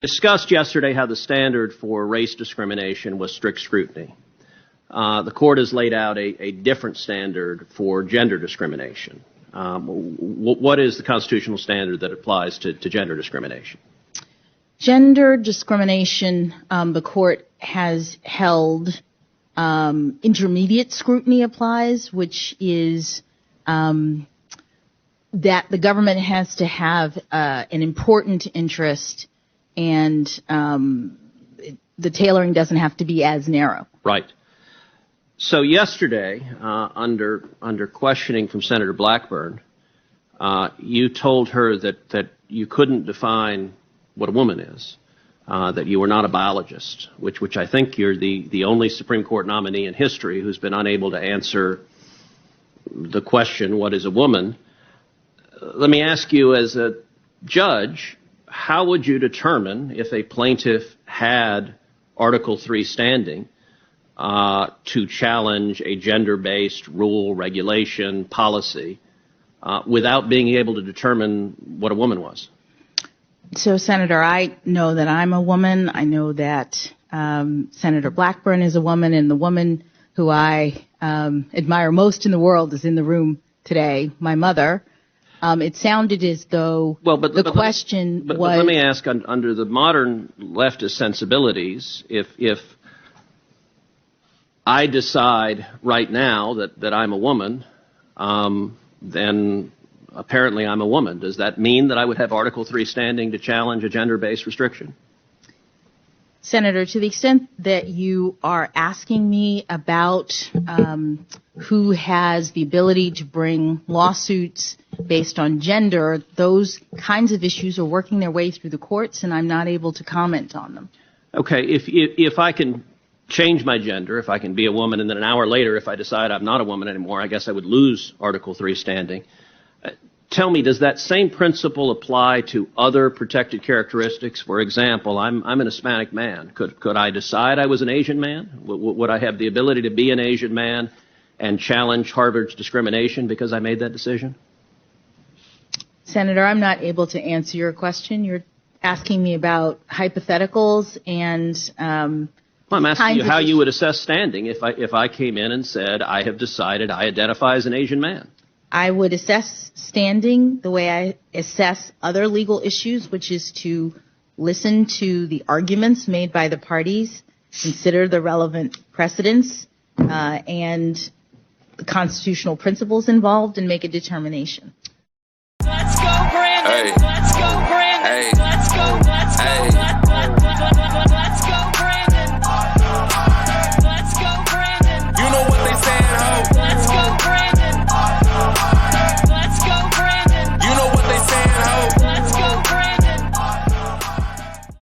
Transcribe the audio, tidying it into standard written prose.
discussed yesterday how the standard for race discrimination was strict scrutiny. The court has laid out a different standard for gender discrimination. What is the constitutional standard that applies to gender discrimination? Gender discrimination, the court has held intermediate scrutiny applies, which is that the government has to have an important interest, and the tailoring doesn't have to be as narrow. Right. So yesterday, under questioning from Senator Blackburn, you told her that you couldn't define what a woman is, that you were not a biologist, which I think you're the only Supreme Court nominee in history who's been unable to answer the question, what is a woman? Let me ask you, as a judge, how would you determine if a plaintiff had Article III standing to challenge a gender-based rule, regulation, policy, without being able to determine what a woman was? So, Senator, I know that I'm a woman. I know that Senator Blackburn is a woman, and the woman who I admire most in the world is in the room today, my mother. It sounded as though the question was... But let me ask, under the modern leftist sensibilities, if I decide right now that I'm a woman, then apparently I'm a woman. Does that mean that I would have Article III standing to challenge a gender-based restriction? Senator, to the extent that you are asking me about who has the ability to bring lawsuits based on gender, those kinds of issues are working their way through the courts, and I'm not able to comment on them. Okay, if I can change my gender, if I can be a woman, and then an hour later, if I decide I'm not a woman anymore, I guess I would lose Article III standing. Tell me, does that same principle apply to other protected characteristics? For example, I'm an Hispanic man. Could I decide I was an Asian man? Would I have the ability to be an Asian man and challenge Harvard's discrimination because I made that decision? Senator, I'm not able to answer your question. You're asking me about hypotheticals and I'm asking you how you would assess standing if I came in and said I have decided I identify as an Asian man. I would assess standing the way I assess other legal issues, which is to listen to the arguments made by the parties, consider the relevant precedents, and the constitutional principles involved, and make a determination. Let's go, Brandon! Hey. Let's go, Brandon! Hey. Let's go! Let's go!